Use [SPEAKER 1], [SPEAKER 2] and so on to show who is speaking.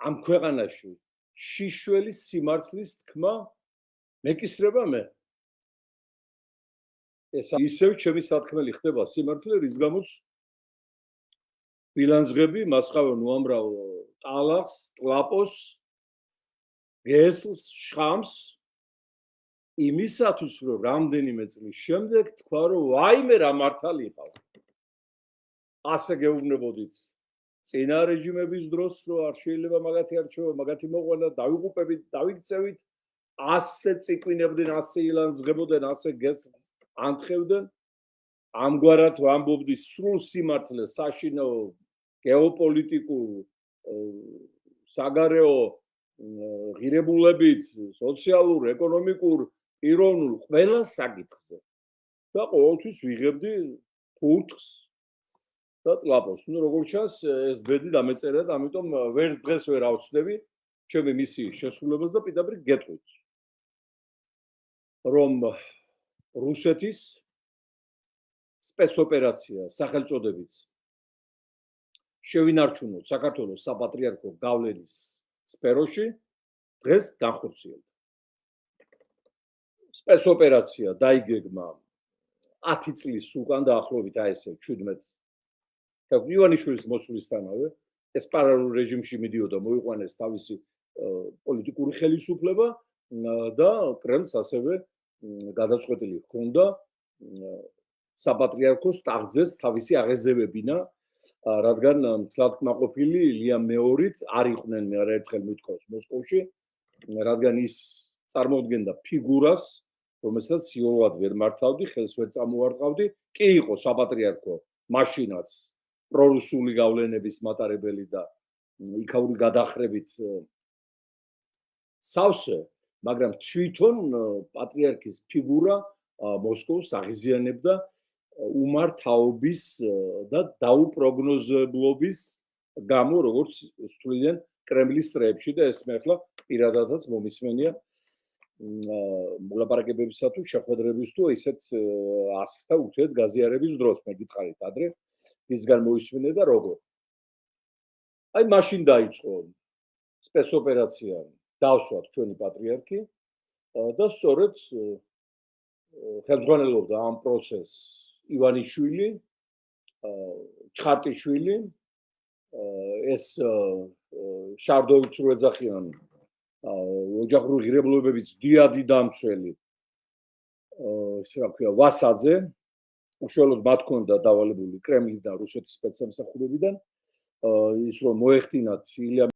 [SPEAKER 1] ამ ქვეყანაში შიშველის სიმართლის თქმა მეკისრება მე. ეს ისევ ჩემი სათქმელი ხდება სიმართლე, რის გამოც ბილანსღები მასხავენ უამრავ ტალახს, ტლაპოს, გესლს, შხამს იმისათვის, რომ რამდენიმე წლის შემდეგ თქვა, რომ ვაიმე რა მართალი იყავ. ასე გეუბნებოდით წინა რეჟიმების დროს, რომ არ შეიძლება მაგათი არჩევა, მაგათი მოყვანა, დავიღუპებით, დავიქცევით, ასე წიკვინებდნენ, ასე ილანძღებოდნენ, ასე გესლს ანთხევდნენ. ამგვარად ვამბობდი სრულ სიმართლეს საშინაო გეოპოლიტიკურ საგარეო ღირებულებით, სოციალურ, ეკონომიკურ, პიროვნულ ყველა საკითხზე. და ყოველთვის ვიღებდი ფურთხს და ტლაპოს. ნუ როგორც ჩანს, ეს ბედი დამეწერა და ამიტომ ვერც დღეს ვერ ავწდები ჩემი მისიის შესრულებას და პირდაპირ გეტყვით, რომ რუსეთის სპეცოპერაცია სახელწოდებით შევინარჩუნოთ საქართველოს საპატრიარქო გავლენის სფეროში დღეს განხორციელდა. სპეცოპერაცია დაიგეგმა 10 წლის უკან დაახლოებით აი ესე 17 ივანიშვილის მოსვლისთანავე ეს პარალელურ რეჟიმში მიდიოდა, მოიყვანეს თავისი პოლიტიკური ხელისუფლება და კრემლს ასევე გადაწყვეტილი ჰქონდა საპატრიარქოს ტახტზეც თავისი აღეზევებინა, რადგან მთლად კმაყოფილი ილია მეორით არ იყვნენ მე არაერთხელ მithქვავს მოსკოვში, რადგან ის წარმოადგენდა ფიგურას, რომელსაც იოლად ვერ მართავდი, ხელს ვერ წამოარტყავდი, კი იყო საპატრიარქო მაშინაც პრორუსული გავლენების მატარებელი და იქაური გადახრებით სავსე, მაგრამ თვითონ პატრიარქის ფიგურა მოსკოვს აღიზიანებდა უმართავობის და დაუპროგნოზებლობის გამო, როგორც თვლიან კრემლის წრეებში და ეს მე ახლა პირადადაც მომისმენია მოლაპარაკებებისა თუ შეხვედრების თუ ისეთ ასხთა ურთიერთგაზიარების დროს მე გითხარით ადრე ისგან მოისმინე და როგორ. აი მაშინ დაიწყო სპეცოპერაცია დავსვათ ჩვენი პატრიარქი და სწორედ ხელმძღვანელობდა ამ პროცესს ივანიშვილი, ჩხარტიშვილი, ეს შარდოვიც რო ეძახიან ოჯახური ღირებულებების დიადი დამცველი ისე რა ქვია ვასაძე, უშუალოდ მათ ჰქონდა დავალებული კრემლიდან, რუსეთის სპეცსამსახურებიდან ის რომ მოეხდინათ ილია